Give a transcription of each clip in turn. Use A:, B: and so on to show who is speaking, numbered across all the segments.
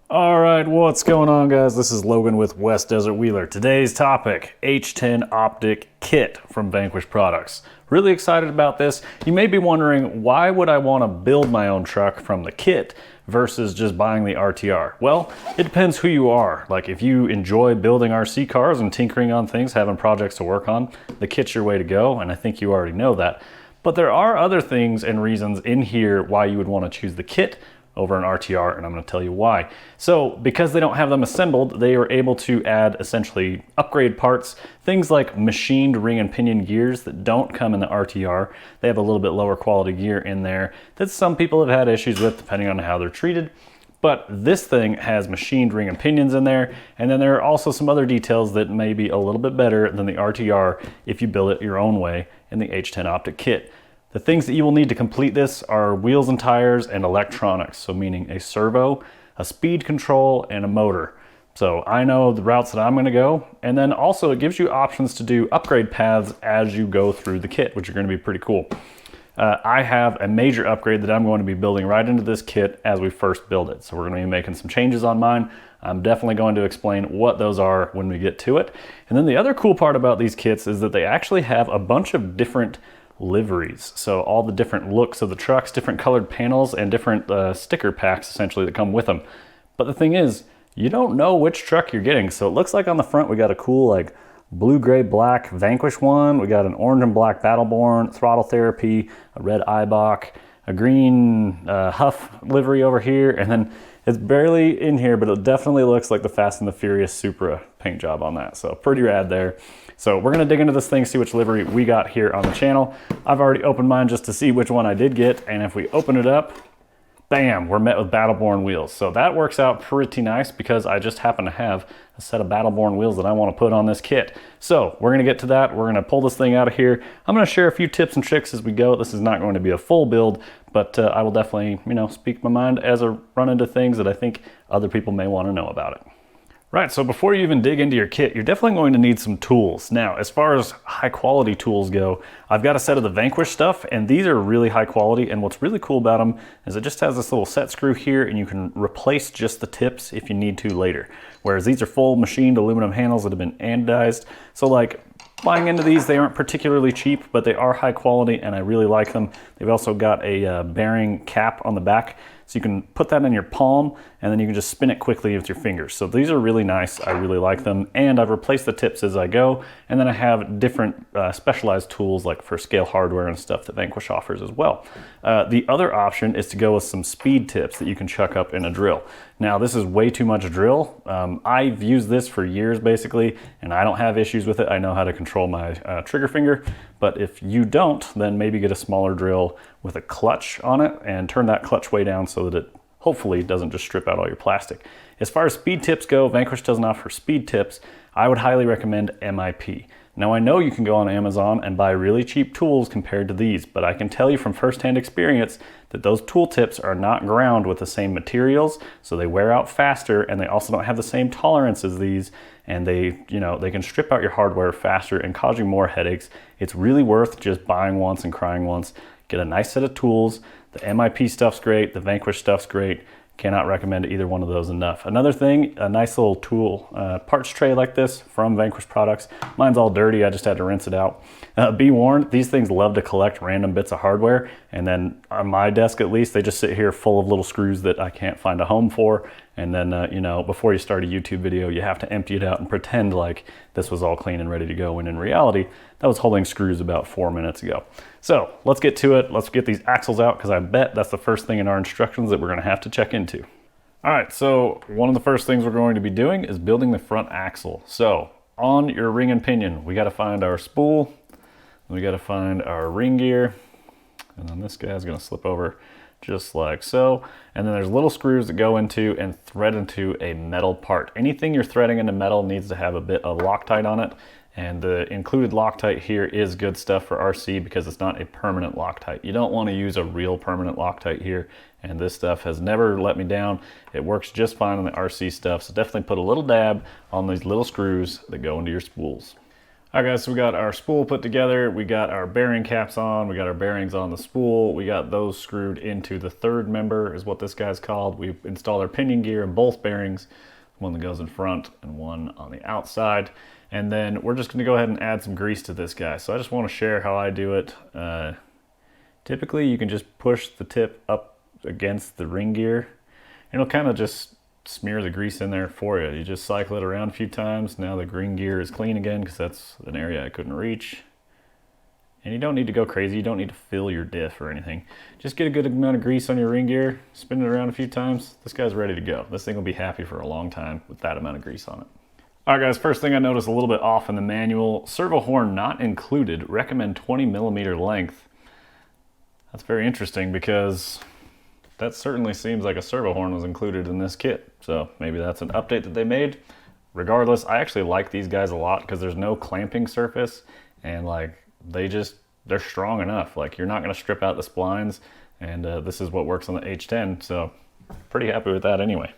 A: All right, what's going on, guys? This is Logan with West Desert Wheeler. Today's topic, H10 Optic Kit from Vanquish Products. Really excited about this. You may be wondering, why would I want to build my own truck from the kit versus just buying the RTR? Well, it depends who you are. Like, if you enjoy building RC cars and tinkering on things, having projects to work on, the kit's your way to go, and I think you already know that. But there are other things and reasons in here why you would want to choose the kit over an RTR, and I'm going to tell you why. So because they don't have them assembled, they are able to add essentially upgrade parts, things like machined ring and pinion gears that don't come in the RTR. They have a little bit lower quality gear in there that some people have had issues with depending on how they're treated. But this thing has machined ring and pinions in there, and then there are also some other details that may be a little bit better than the RTR if you build it your own way in the H10 Optic kit. The things that you will need to complete this are wheels and tires and electronics, so meaning a servo, a speed control, and a motor. So I know the routes that I'm going to go, and then also it gives you options to do upgrade paths as you go through the kit, which are going to be pretty cool. I have a major upgrade that I'm going to be building right into this kit as we first build it. So we're going to be making some changes on mine. I'm definitely going to explain what those are when we get to it. And then the other cool part about these kits is that they actually have a bunch of different liveries. So all the different looks of the trucks, different colored panels, and different sticker packs essentially that come with them. But the thing is, you don't know which truck you're getting. So it looks like on the front we got a cool like blue, gray, black Vanquish one. We got an orange and black Battleborn, Throttle Therapy, a red Eibach, a green Huff livery over here, and then it's barely in here, but it definitely looks like the Fast and the Furious Supra paint job on that. So pretty rad there. So we're gonna dig into this thing, see which livery we got here on the channel. I've already opened mine just to see which one I did get, and if we open it up, bam, we're met with Battleborn wheels. So that works out pretty nice because I just happen to have a set of Battleborn wheels that I want to put on this kit. So we're going to get to that. We're going to pull this thing out of here. I'm going to share a few tips and tricks as we go. This is not going to be a full build, but I will definitely, speak my mind as I run into things that I think other people may want to know about it. Right, so before you even dig into your kit, you're definitely going to need some tools. Now, as far as high quality tools go, I've got a set of the Vanquish stuff, and these are really high quality, and what's really cool about them is it just has this little set screw here, and you can replace just the tips if you need to later. Whereas these are full machined aluminum handles that have been anodized. So like, buying into these, they aren't particularly cheap, but they are high quality, and I really like them. They've also got a bearing cap on the back, so you can put that in your palm, and then you can just spin it quickly with your fingers. So these are really nice. I really like them, and I've replaced the tips as I go, and then I have different specialized tools like for scale hardware and stuff that Vanquish offers as well. The other option is to go with some speed tips that you can chuck up in a drill. Now, this is way too much drill. I've used this for years basically, and I don't have issues with it. I know how to control my trigger finger, but if you don't, then maybe get a smaller drill with a clutch on it and turn that clutch way down so that it hopefully doesn't just strip out all your plastic. As far as speed tips go, Vanquish doesn't offer speed tips. I would highly recommend MIP. Now, I know you can go on Amazon and buy really cheap tools compared to these, but I can tell you from firsthand experience that those tool tips are not ground with the same materials, so they wear out faster, and they also don't have the same tolerance as these, and they can strip out your hardware faster and cause you more headaches. It's really worth just buying once and crying once. Get a nice set of tools. The MIP stuff's great, the Vanquish stuff's great. Cannot recommend either one of those enough. Another thing, a nice little tool parts tray like this from Vanquish Products. Mine's all dirty, I just had to rinse it out. Be warned, these things love to collect random bits of hardware, and then on my desk at least, they just sit here full of little screws that I can't find a home for. And then, before you start a YouTube video, you have to empty it out and pretend like this was all clean and ready to go, when in reality, that was holding screws about 4 minutes ago. So let's get to it. Let's get these axles out, because I bet that's the first thing in our instructions that we're going to have to check into. All right, so one of the first things we're going to be doing is building the front axle. So on your ring and pinion, we got to find our spool, we got to find our ring gear, and then this guy's going to slip over just like so. And then there's little screws that go into and thread into a metal part. Anything you're threading into metal needs to have a bit of Loctite on it. And the included Loctite here is good stuff for RC because it's not a permanent Loctite. You don't want to use a real permanent Loctite here. And this stuff has never let me down. It works just fine on the RC stuff. So definitely put a little dab on these little screws that go into your spools. All right guys, so we got our spool put together, we got our bearing caps on, we got our bearings on the spool, we got those screwed into the third member is what this guy's called. We've installed our pinion gear in both bearings, one that goes in front and one on the outside. And then we're just gonna go ahead and add some grease to this guy. So I just wanna share how I do it. Typically you can just push the tip up against the ring gear and it'll kind of just smear the grease in there for you. You just cycle it around a few times. Now the ring gear is clean again because that's an area I couldn't reach. And you don't need to go crazy. You don't need to fill your diff or anything. Just get a good amount of grease on your ring gear, spin it around a few times. This guy's ready to go. This thing will be happy for a long time with that amount of grease on it. All right guys, first thing I noticed a little bit off in the manual, servo horn not included, recommend 20mm length. That's very interesting because that certainly seems like a servo horn was included in this kit. So maybe that's an update that they made. Regardless, I actually like these guys a lot because there's no clamping surface and like they're strong enough. Like you're not gonna strip out the splines and this is what works on the H10. So pretty happy with that anyway.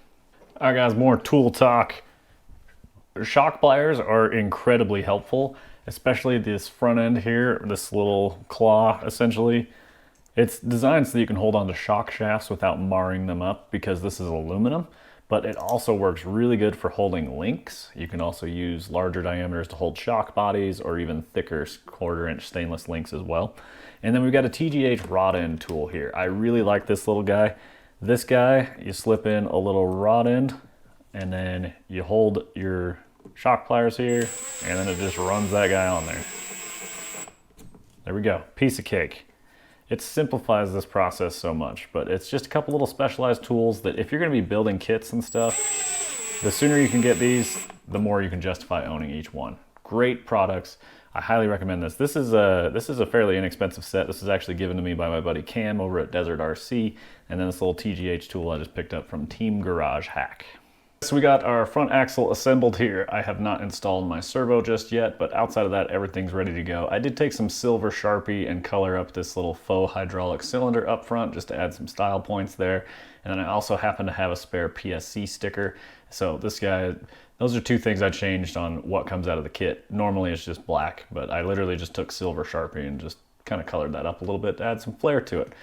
A: All right guys, more tool talk. Shock pliers are incredibly helpful, especially this front end here, this little claw essentially. It's designed so that you can hold on to shock shafts without marring them up because this is aluminum, but it also works really good for holding links. You can also use larger diameters to hold shock bodies or even thicker 1/4 inch stainless links as well. And then we've got a TGH rod end tool here. I really like this little guy. This guy, you slip in a little rod end and then you hold your shock pliers here and then it just runs that guy on there. There we go, piece of cake. It simplifies this process so much, but it's just a couple little specialized tools that if you're gonna be building kits and stuff, the sooner you can get these, the more you can justify owning each one. Great products. I highly recommend this. This is a fairly inexpensive set. This is actually given to me by my buddy Cam over at Desert RC, and then this little TGH tool I just picked up from Team Garage Hack. So we got our front axle assembled here. I have not installed my servo just yet, but outside of that, everything's ready to go. I did take some silver Sharpie and color up this little faux hydraulic cylinder up front just to add some style points there. And then I also happen to have a spare PSC sticker. So this guy, those are two things I changed on what comes out of the kit. Normally it's just black, but I literally just took silver Sharpie and just kind of colored that up a little bit to add some flair to it.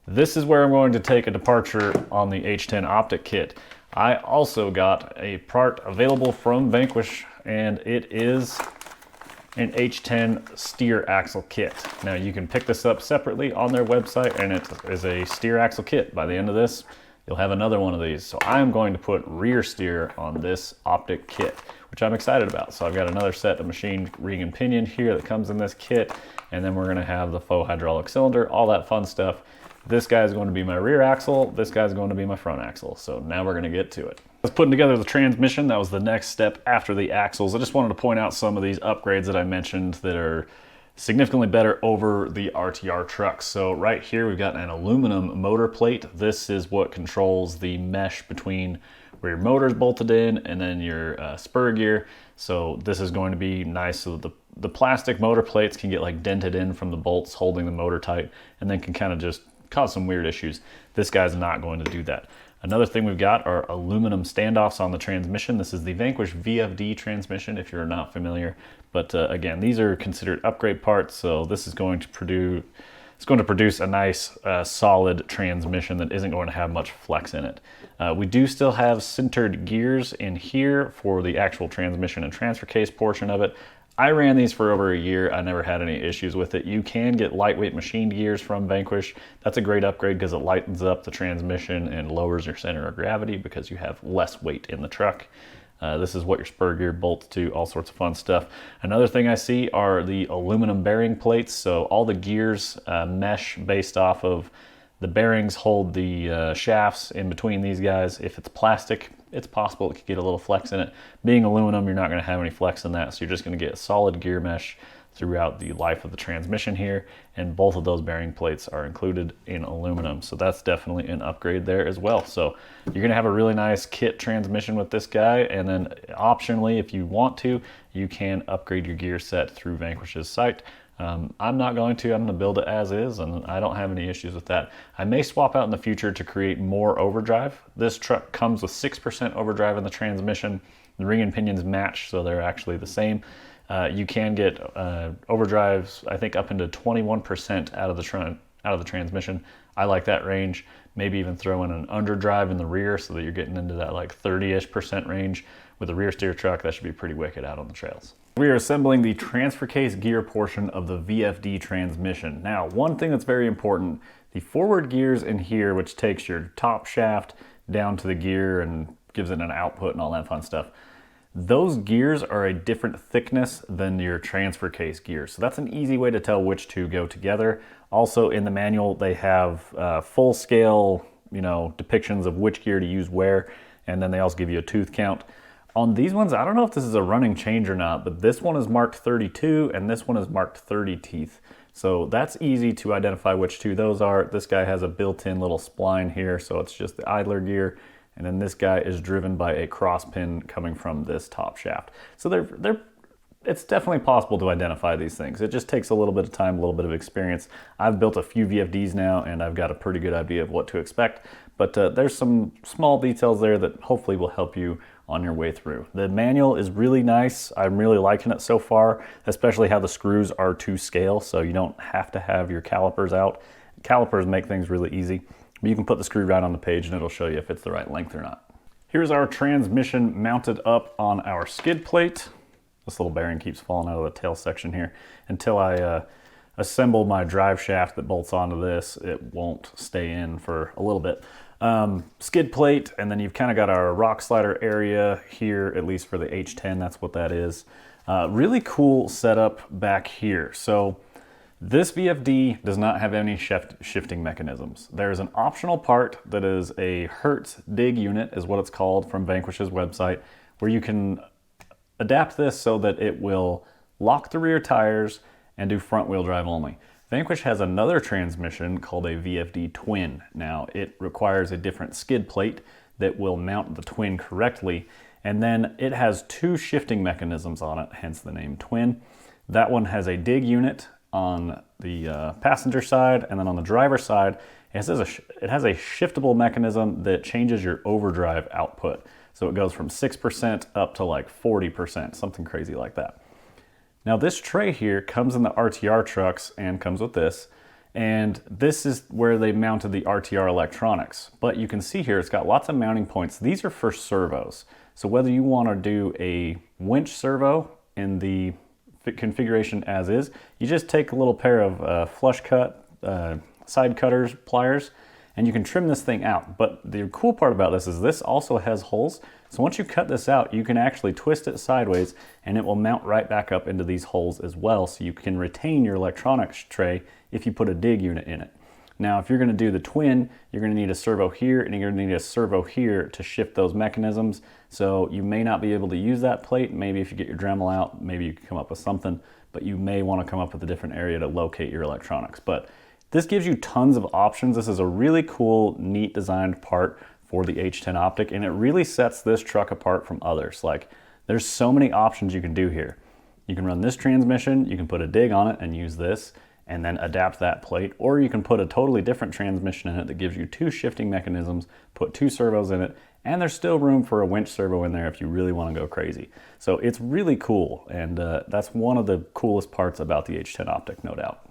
A: This is where I'm going to take a departure on the H10 Optic kit. I also got a part available from Vanquish, and it is an H10 steer axle kit. Now you can pick this up separately on their website, and it is a steer axle kit. By the end of this, you'll have another one of these. So I'm going to put rear steer on this Optic kit, which I'm excited about. So I've got another set of machined ring and pinion here that comes in this kit, and then we're gonna have the faux hydraulic cylinder, all that fun stuff. This guy is going to be my rear axle. This guy's going to be my front axle. So now we're going to get to it. I was putting together the transmission. That was the next step after the axles. I just wanted to point out some of these upgrades that I mentioned that are significantly better over the RTR trucks. So right here, we've got an aluminum motor plate. This is what controls the mesh between where your motor is bolted in and then your spur gear. So this is going to be nice so that the plastic motor plates can get like dented in from the bolts holding the motor tight and then can kind of just cause some weird issues. This guy's not going to do that. Another thing we've got are aluminum standoffs on the transmission. This is the Vanquish VFD transmission if you're not familiar. But again, these are considered upgrade parts, so this is going to produce a nice solid transmission that isn't going to have much flex in it. We do still have sintered gears in here for the actual transmission and transfer case portion of it. I ran these for over a year. I never had any issues with it. You can get lightweight machined gears from Vanquish. That's a great upgrade because it lightens up the transmission and lowers your center of gravity because you have less weight in the truck. This is what your spur gear bolts to, all sorts of fun stuff. Another thing I see are the aluminum bearing plates. So all the gears mesh based off of the bearings hold the shafts in between these guys. If it's plastic, it's possible it could get a little flex in it. Being aluminum, you're not going to have any flex in that, so you're just going to get a solid gear mesh throughout the life of the transmission here, and both of those bearing plates are included in aluminum, so that's definitely an upgrade there as well. So you're going to have a really nice kit transmission with this guy, and then optionally, if you want to, you can upgrade your gear set through Vanquish's site. I'm not going to. I'm going to build it as is, and I don't have any issues with that. I may swap out in the future to create more overdrive. This truck comes with 6% overdrive in the transmission. The ring and pinions match, so they're actually the same. You can get overdrives, I think, up into 21% out of the transmission. I like that range. Maybe even throw in an underdrive in the rear so that you're getting into that like 30-ish% range. With a rear steer truck, that should be pretty wicked out on the trails. We are assembling the transfer case gear portion of the VFD transmission. Now, one thing that's very important, the forward gears in here, which takes your top shaft down to the gear and gives it an output and all that fun stuff, those gears are a different thickness than your transfer case gears. So that's an easy way to tell which two go together. Also in the manual, they have full scale, depictions of which gear to use where, and then they also give you a tooth count. On these ones, I don't know if this is a running change or not, but this one is marked 32 and this one is marked 30 teeth. So that's easy to identify which two those are. This guy has a built-in little spline here, so it's just the idler gear. And then this guy is driven by a cross pin coming from this top shaft. So it's definitely possible to identify these things. It just takes a little bit of time, a little bit of experience. I've built a few VFDs now and I've got a pretty good idea of what to expect, but there's some small details there that hopefully will help you on your way through. The manual is really nice. I'm really liking it so far, especially how the screws are to scale, so you don't have to have your calipers out. Calipers make things really easy. You can put the screw right on the page and it'll show you if it's the right length or not. Here's our transmission mounted up on our skid plate. This little bearing keeps falling out of the tail section here. Until I assemble my drive shaft that bolts onto this, it won't stay in for a little bit. Skid plate, and then you've kind of got our rock slider area here, at least for the H10, that's what that is. Really cool setup back here. So this VFD does not have any shifting mechanisms. There's an optional part that is a Hertz dig unit, is what it's called, from Vanquish's website, where you can adapt this so that it will lock the rear tires and do front wheel drive only. Vanquish has another transmission called a VFD Twin. Now, it requires a different skid plate that will mount the Twin correctly, and then it has two shifting mechanisms on it, hence the name Twin. That one has a dig unit on the passenger side, and then on the driver side, it has a shiftable mechanism that changes your overdrive output. So it goes from 6% up to like 40%, something crazy like that. Now this tray here comes in the RTR trucks and comes with this, and this is where they mounted the RTR electronics. But you can see here it's got lots of mounting points. These are for servos. So whether you want to do a winch servo in the configuration as is, you just take a little pair of flush cut side cutters, pliers, and you can trim this thing out. But the cool part about this is this also has holes. So once you cut this out, you can actually twist it sideways and it will mount right back up into these holes as well. So you can retain your electronics tray if you put a dig unit in it. Now, if you're gonna do the Twin, you're gonna need a servo here and you're gonna need a servo here to shift those mechanisms. So you may not be able to use that plate. Maybe if you get your Dremel out, maybe you can come up with something, but you may wanna come up with a different area to locate your electronics. But this gives you tons of options. This is a really cool, neat designed part for the H10 Optic, and it really sets this truck apart from others. Like, there's so many options you can do here. You can run this transmission, you can put a dig on it and use this, and then adapt that plate, or you can put a totally different transmission in it that gives you two shifting mechanisms, put two servos in it, and there's still room for a winch servo in there if you really want to go crazy. So it's really cool, and that's one of the coolest parts about the H10 Optic, no doubt.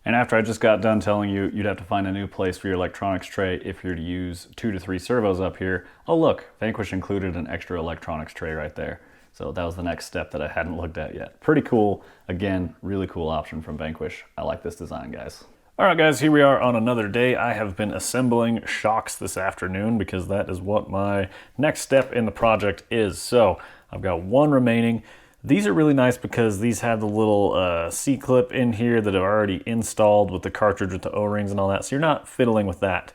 A: And after I just got done telling you you'd have to find a new place for your electronics tray if you're to use 2 to 3 servos up here, oh look, Vanquish included an extra electronics tray right there. So that was the next step that I hadn't looked at yet. Pretty cool. Again, really cool option from Vanquish. I like this design, guys. All right, guys, here we are on another day. I have been assembling shocks this afternoon because that is what my next step in the project is. So I've got one remaining. These are really nice because these have the little C-clip in here that are already installed with the cartridge with the O-rings and all that, so you're not fiddling with that.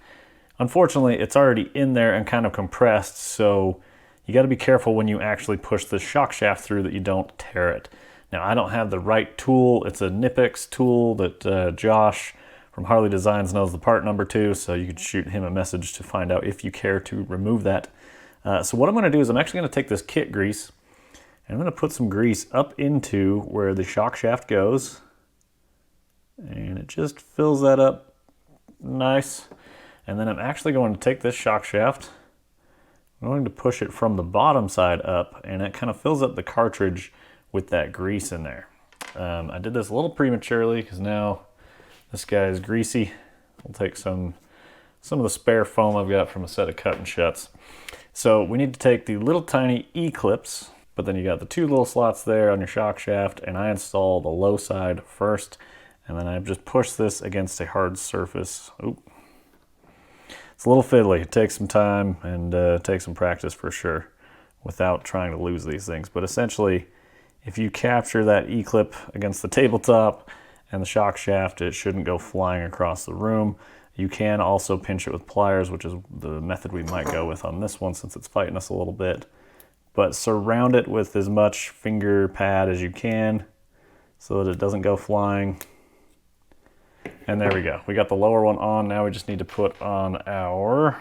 A: Unfortunately, it's already in there and kind of compressed, so you got to be careful when you actually push the shock shaft through that you don't tear it. Now, I don't have the right tool. It's a Nipix tool that Josh from Harley Designs knows the part number to, so you can shoot him a message to find out if you care to remove that. So what I'm going to do is I'm actually going to take this kit grease, and I'm going to put some grease up into where the shock shaft goes, and it just fills that up nice. And then I'm actually going to take this shock shaft, I'm going to push it from the bottom side up, and it kind of fills up the cartridge with that grease in there. I did this a little prematurely because now this guy is greasy. I'll take some of the spare foam I've got from a set of cut and shuts. So we need to take the little tiny E-clips, but then you got the two little slots there on your shock shaft, and I install the low side first, and then I just push this against a hard surface. Oop. It's a little fiddly. It takes some time and takes some practice for sure without trying to lose these things. But essentially, if you capture that E-clip against the tabletop and the shock shaft, it shouldn't go flying across the room. You can also pinch it with pliers, which is the method we might go with on this one since it's fighting us a little bit. But surround it with as much finger pad as you can so that it doesn't go flying. And there we go. We got the lower one on. Now we just need to put on our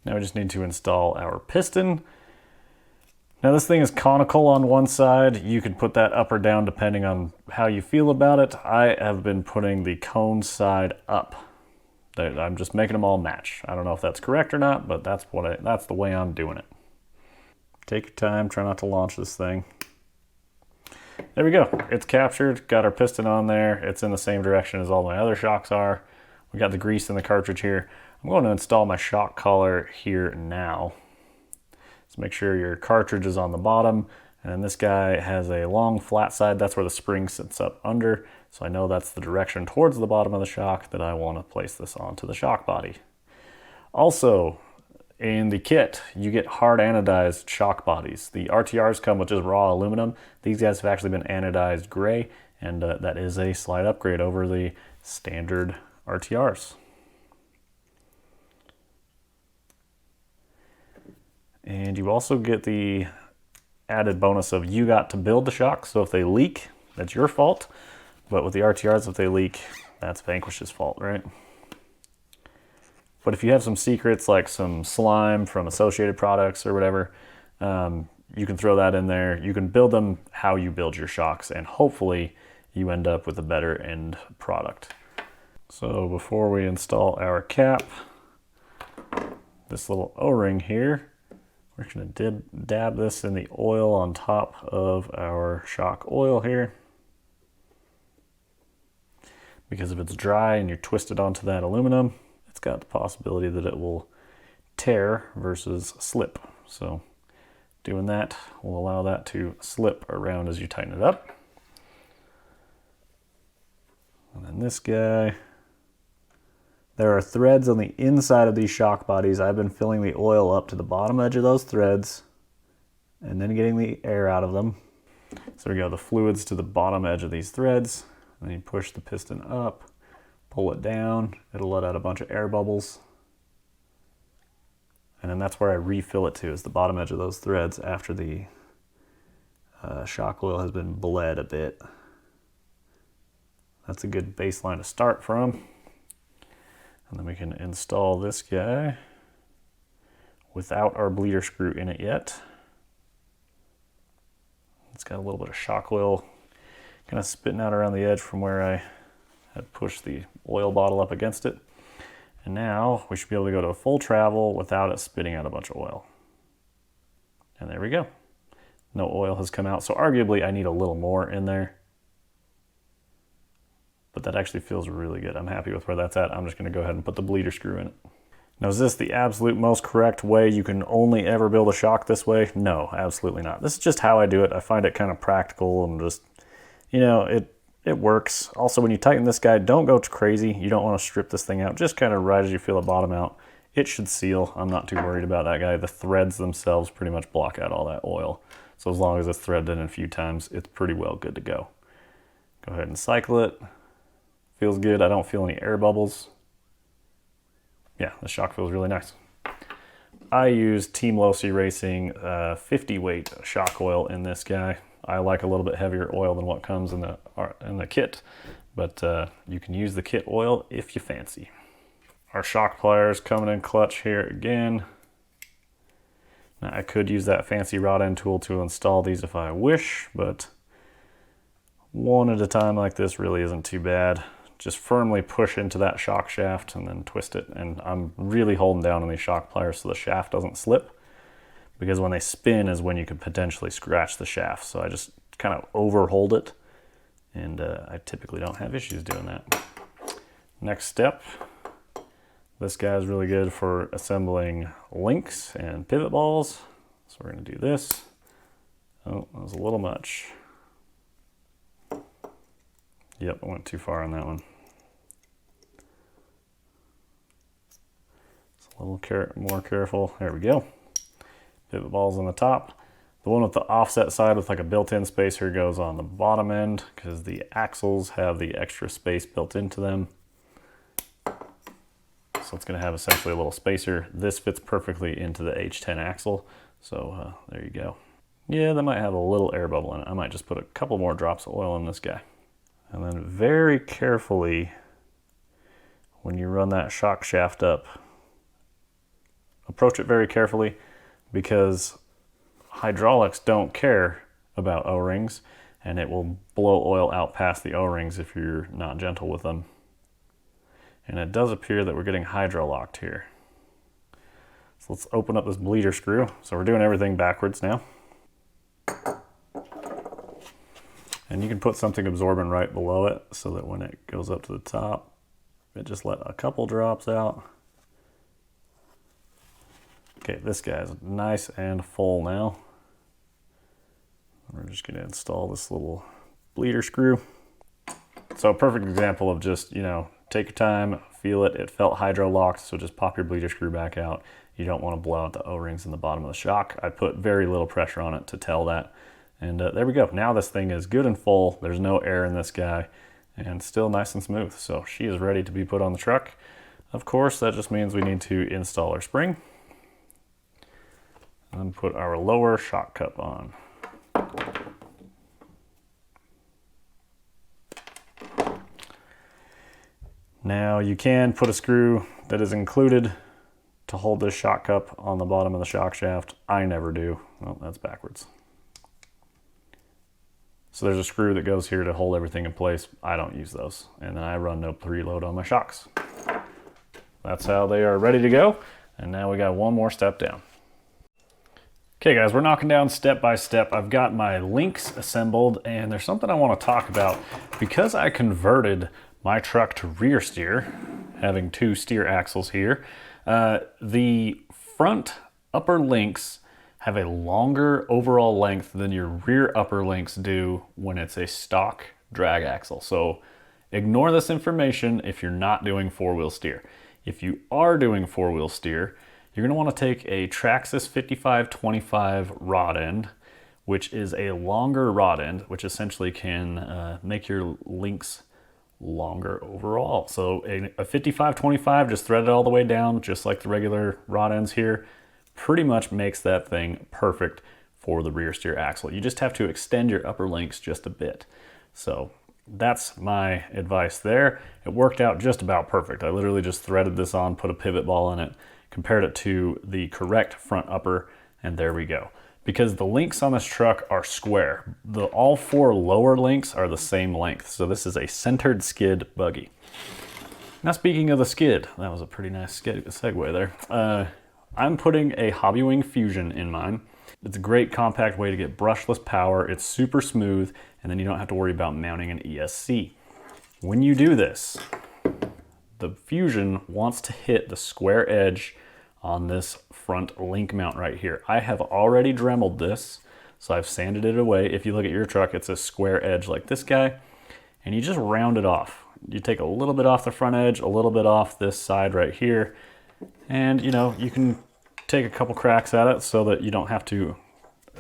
A: Now we just need to install our piston. Now this thing is conical on one side. You can put that up or down depending on how you feel about it. I have been putting the cone side up. I'm just making them all match. I don't know if that's correct or not, but that's the way I'm doing it. Take your time, try not to launch this thing. There we go, it's captured, got our piston on there. It's in the same direction as all my other shocks are. We got the grease in the cartridge here. I'm going to install my shock collar here now. So make sure your cartridge is on the bottom, and this guy has a long flat side. That's where the spring sits up under. So I know that's the direction towards the bottom of the shock that I want to place this onto the shock body. Also, in the kit, you get hard anodized shock bodies. The RTRs come with just raw aluminum. These guys have actually been anodized gray, and that is a slight upgrade over the standard RTRs. And you also get the added bonus of you got to build the shock, so if they leak, that's your fault. But with the RTRs, if they leak, that's Vanquish's fault, right? But if you have some secrets like some slime from associated products or whatever, you can throw that in there. You can build them how you build your shocks, and hopefully you end up with a better end product. So before we install our cap, this little O-ring here, we're going to dab this in the oil on top of our shock oil here. Because if it's dry and you twist it onto that aluminum, it's got the possibility that it will tear versus slip. So doing that will allow that to slip around as you tighten it up. And then this guy, there are threads on the inside of these shock bodies. I've been filling the oil up to the bottom edge of those threads and then getting the air out of them. So we go, the fluids to the bottom edge of these threads, and then you push the piston up, pull it down, it'll let out a bunch of air bubbles. And then that's where I refill it to, is the bottom edge of those threads after the shock oil has been bled a bit. That's a good baseline to start from. And then we can install this guy without our bleeder screw in it yet. It's got a little bit of shock oil kind of spitting out around the edge from where I had pushed the oil bottle up against it. And now we should be able to go to full travel without it spitting out a bunch of oil. And there we go. No oil has come out, so arguably I need a little more in there. But that actually feels really good. I'm happy with where that's at. I'm just going to go ahead and put the bleeder screw in it. Now, is this the absolute most correct way you can only ever build a shock this way? No, absolutely not. This is just how I do it. I find it kind of practical and just, you know, it works. Also, when you tighten this guy, don't go crazy. You don't want to strip this thing out. Just kind of right as you feel the bottom out. It should seal. I'm not too worried about that guy. The threads themselves pretty much block out all that oil. So as long as it's threaded in a few times, it's pretty well good to go. Go ahead and cycle it. Feels good. I don't feel any air bubbles. Yeah, the shock feels really nice. I use Team Losi Racing 50 weight shock oil in this guy. I like a little bit heavier oil than what comes in the kit, but you can use the kit oil if you fancy. Our shock pliers coming in clutch here again. Now, I could use that fancy rod end tool to install these if I wish, but one at a time like this really isn't too bad. Just firmly push into that shock shaft and then twist it. And I'm really holding down on these shock pliers so the shaft doesn't slip. because when they spin is when you could potentially scratch the shaft. So I just kind of overhold it, and I typically don't have issues doing that. Next step, this guy is really good for assembling links and pivot balls. So we're going to do this. Oh, that was a little much. Yep, I went too far on that one. It's a little more careful. There we go. Pivot balls on the top. The one with the offset side with like a built-in spacer goes on the bottom end because the axles have the extra space built into them. So it's going to have essentially a little spacer. This fits perfectly into the H10 axle. So there you go. Yeah, that might have a little air bubble in it. I might just put a couple more drops of oil in this guy. And then very carefully, when you run that shock shaft up, approach it very carefully, because hydraulics don't care about O-rings, and it will blow oil out past the O-rings if you're not gentle with them. And it does appear that we're getting hydro-locked here. So let's open up this bleeder screw. So we're doing everything backwards now. And you can put something absorbent right below it so that when it goes up to the top, it just let a couple drops out. Okay, this guy's nice and full now. We're just going to install this little bleeder screw. So a perfect example of just, you know, take your time, feel it. It felt hydro locked, so just pop your bleeder screw back out. You don't want to blow out the O-rings in the bottom of the shock. I put very little pressure on it to tell that. And there we go. Now this thing is good and full. There's no air in this guy, and still nice and smooth. So she is ready to be put on the truck. Of course, that just means we need to install our spring and put our lower shock cup on. Now you can put a screw that is included to hold this shock cup on the bottom of the shock shaft. I never do. Well, that's backwards. So there's a screw that goes here to hold everything in place. I don't use those. And then I run no preload on my shocks. That's how they are ready to go. And now we got one more step down. Okay guys, we're knocking down step by step. I've got my links assembled, and there's something I want to talk about. Because I converted my truck to rear steer, having two steer axles here, the front upper links have a longer overall length than your rear upper links do when it's a stock drag axle. So ignore this information if you're not doing four-wheel steer. If you are doing four-wheel steer, you're gonna wanna take a Traxxas 5525 rod end, which is a longer rod end, which essentially can make your links longer overall. So a 5525, just thread it all the way down, just like the regular rod ends here, pretty much makes that thing perfect for the rear steer axle. You just have to extend your upper links just a bit. So that's my advice there. It worked out just about perfect. I literally just threaded this on, put a pivot ball in it, compared it to the correct front upper, and there we go. Because the links on this truck are square. All four lower links are the same length. So this is a centered skid buggy. Now speaking of the skid, that was a pretty nice segue there. I'm putting a Hobbywing Fusion in mine. It's a great compact way to get brushless power. It's super smooth, and then you don't have to worry about mounting an ESC. When you do this, the Fusion wants to hit the square edge on this front link mount right here. I have already Dremeled this, so I've sanded it away. If you look at your truck, it's a square edge like this guy, and you just round it off. You take a little bit off the front edge, a little bit off this side right here, and you know, you can take a couple cracks at it so that you don't have to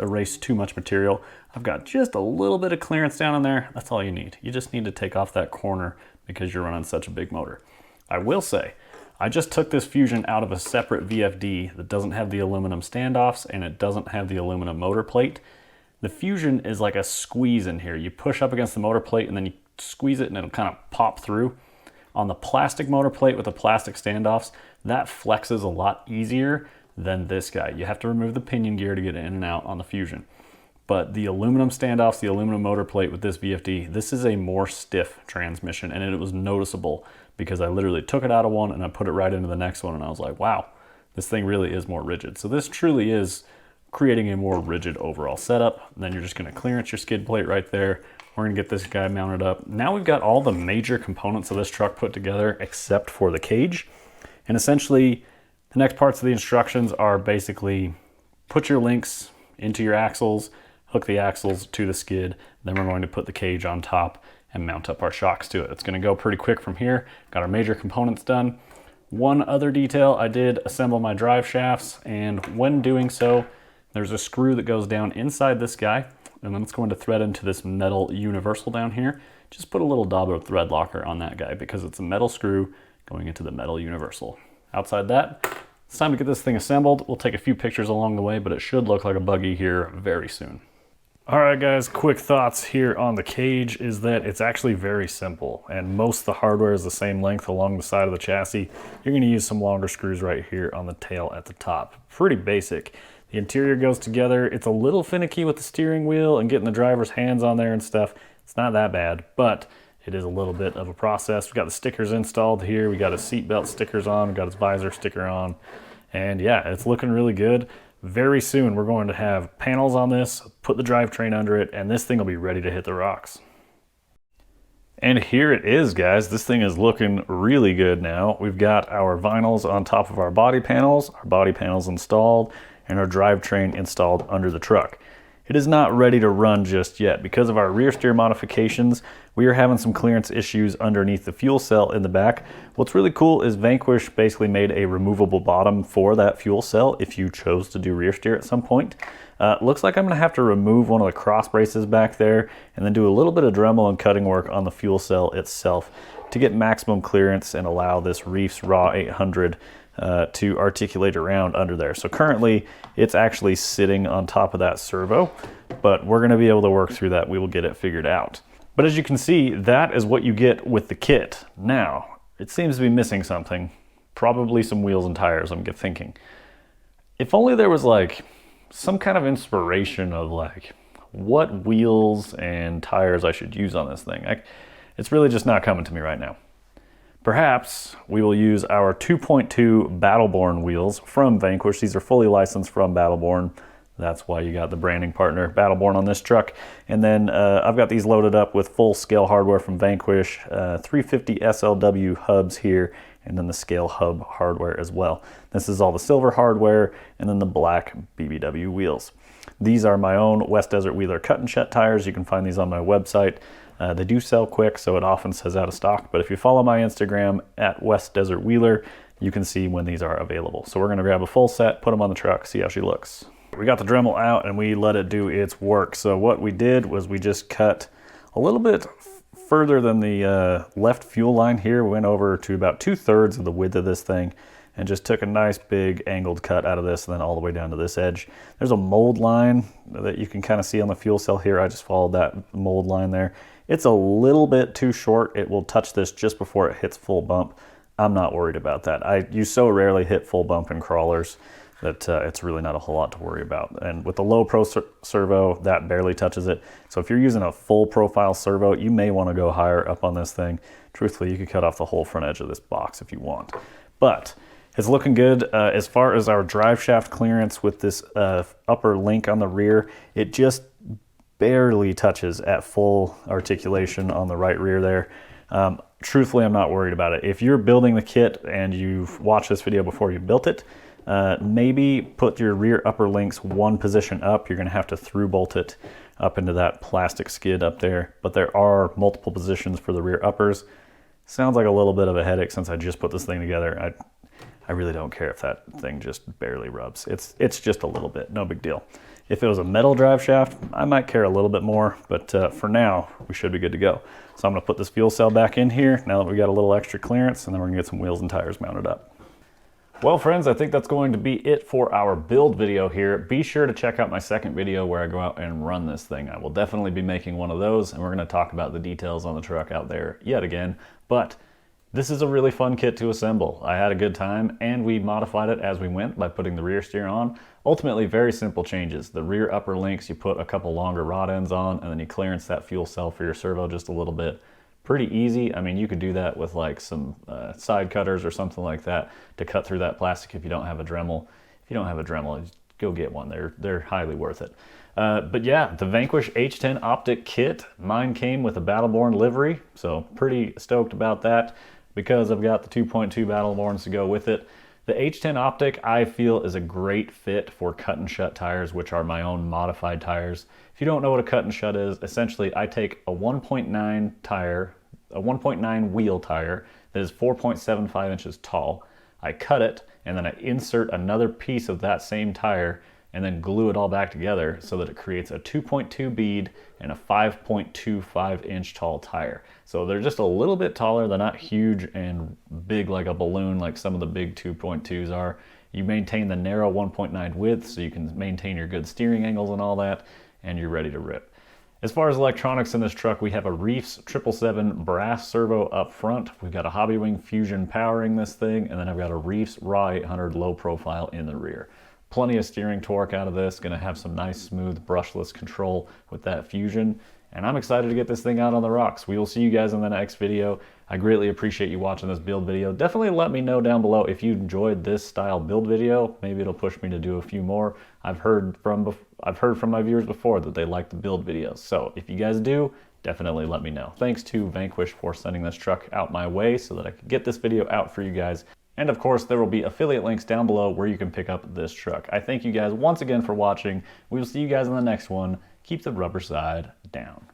A: erase too much material. I've got just a little bit of clearance down in there. That's all you need. You just need to take off that corner because you're running such a big motor. I will say, I just took this Fusion out of a separate VFD that doesn't have the aluminum standoffs and it doesn't have the aluminum motor plate. The Fusion is like a squeeze in here. You push up against the motor plate and then you squeeze it and it'll kind of pop through. On the plastic motor plate with the plastic standoffs, that flexes a lot easier than this guy. You have to remove the pinion gear to get in and out on the Fusion. But the aluminum standoffs, the aluminum motor plate with this VFD, this is a more stiff transmission, and it was noticeable because I literally took it out of one and I put it right into the next one and I was like, wow, this thing really is more rigid. So this truly is creating a more rigid overall setup. And then you're just gonna clearance your skid plate right there. We're gonna get this guy mounted up. Now we've got all the major components of this truck put together except for the cage. And essentially, the next parts of the instructions are basically put your links into your axles, hook the axles to the skid, then we're going to put the cage on top and mount up our shocks to it. It's gonna go pretty quick from here. Got our major components done. One other detail, I did assemble my drive shafts, and when doing so, there's a screw that goes down inside this guy, and then it's going to thread into this metal universal down here. Just put a little dab of thread locker on that guy because it's a metal screw going into the metal universal. Outside that, it's time to get this thing assembled. We'll take a few pictures along the way, but it should look like a buggy here very soon. All right, guys, quick thoughts here on the cage is that it's actually very simple, and most of the hardware is the same length along the side of the chassis. You're gonna use some longer screws right here on the tail at the top. Pretty basic. The interior goes together. It's a little finicky with the steering wheel and getting the driver's hands on there and stuff. It's not that bad, but it is a little bit of a process. We got the stickers installed here. We got his seatbelt stickers on. We got his visor sticker on. And yeah, it's looking really good. Very soon, we're going to have panels on this, put the drivetrain under it, and this thing will be ready to hit the rocks. And here it is, guys. This thing is looking really good now. We've got our vinyls on top of our body panels installed, and our drivetrain installed under the truck. It is not ready to run just yet. Because of our rear steer modifications, we are having some clearance issues underneath the fuel cell in the back. What's really cool is Vanquish basically made a removable bottom for that fuel cell if you chose to do rear steer at some point. Looks like I'm gonna have to remove one of the cross braces back there and then do a little bit of Dremel and cutting work on the fuel cell itself to get maximum clearance and allow this Reef's Raw 800 to articulate around under there. So currently it's actually sitting on top of that servo, but we're gonna be able to work through that. We will get it figured out. But as you can see, that is what you get with the kit. Now, it seems to be missing something, probably some wheels and tires, I'm thinking. If only there was like some kind of inspiration of like what wheels and tires I should use on this thing. It's really just not coming to me right now. Perhaps we will use our 2.2 Battleborn wheels from Vanquish. These are fully licensed from Battleborn. That's why you got the branding partner Battleborn on this truck. And then I've got these loaded up with full scale hardware from Vanquish, 350 SLW hubs here, and then the scale hub hardware as well. This is all the silver hardware and then the black BBW wheels. These are my own West Desert Wheeler cut and shet tires. You can find these on my website. They do sell quick, so it often says out of stock, but if you follow my Instagram at West Desert Wheeler, you can see when these are available. So we're gonna grab a full set, put them on the truck, see how she looks. We got the Dremel out and we let it do its work. So what we did was we just cut a little bit further than the left fuel line here. We went over to about 2/3 of the width of this thing and just took a nice big angled cut out of this and then all the way down to this edge. There's a mold line that you can kind of see on the fuel cell here. I just followed that mold line there. It's a little bit too short. It will touch this just before it hits full bump. I'm not worried about that. You so rarely hit full bump in crawlers that it's really not a whole lot to worry about. And with the low pro servo, that barely touches it. So if you're using a full profile servo, you may want to go higher up on this thing. Truthfully, you could cut off the whole front edge of this box if you want. But it's looking good. As far as our drive shaft clearance with this upper link on the rear, it just barely touches at full articulation on the right rear there. Truthfully, I'm not worried about it. If you're building the kit and you've watched this video before you built it, maybe put your rear upper links one position up. You're gonna have to through bolt it up into that plastic skid up there, but there are multiple positions for the rear uppers. Sounds like a little bit of a headache since I just put this thing together. I really don't care if that thing just barely rubs. It's just a little bit, no big deal. If it was a metal drive shaft, I might care a little bit more, but for now, we should be good to go. So I'm gonna put this fuel cell back in here now that we got a little extra clearance, and then we're gonna get some wheels and tires mounted up. Well, friends, I think that's going to be it for our build video here. Be sure to check out my second video where I go out and run this thing. I will definitely be making one of those, and we're gonna talk about the details on the truck out there yet again, but this is a really fun kit to assemble. I had a good time, and we modified it as we went by putting the rear steer on. Ultimately, very simple changes. The rear upper links, you put a couple longer rod ends on, and then you clearance that fuel cell for your servo just a little bit. Pretty easy. I mean, you could do that with like some side cutters or something like that to cut through that plastic if you don't have a Dremel. If you don't have a Dremel, go get one. They're highly worth it. But yeah, the Vanquish H10 Optic kit, mine came with a Battleborn livery, so pretty stoked about that because I've got the 2.2 Battleborns to go with it. The H10 Optic I feel is a great fit for cut and shut tires, which are my own modified tires. If you don't know what a cut and shut is, essentially I take a 1.9 tire, a 1.9 wheel tire that is 4.75 inches tall. I cut it and then I insert another piece of that same tire and then glue it all back together so that it creates a 2.2 bead and a 5.25 inch tall tire. So they're just a little bit taller. They're not huge and big like a balloon like some of the big 2.2s are. You maintain the narrow 1.9 width so you can maintain your good steering angles and all that, and you're ready to rip. As far as electronics in this truck, we have a Reefs 777 brass servo up front. We've got a Hobbywing Fusion powering this thing, and then I've got a Reefs Raw 800 low profile in the rear. Plenty of steering torque out of this, gonna have some nice smooth brushless control with that Fusion, and I'm excited to get this thing out on the rocks. We will see you guys in the next video. I greatly appreciate you watching this build video. Definitely let me know down below if you enjoyed this style build video. Maybe it'll push me to do a few more. I've heard from my viewers before that they like the build videos. So if you guys do, definitely let me know. Thanks to Vanquish for sending this truck out my way so that I could get this video out for you guys. And of course, there will be affiliate links down below where you can pick up this truck. I thank you guys once again for watching. We will see you guys in the next one. Keep the rubber side down.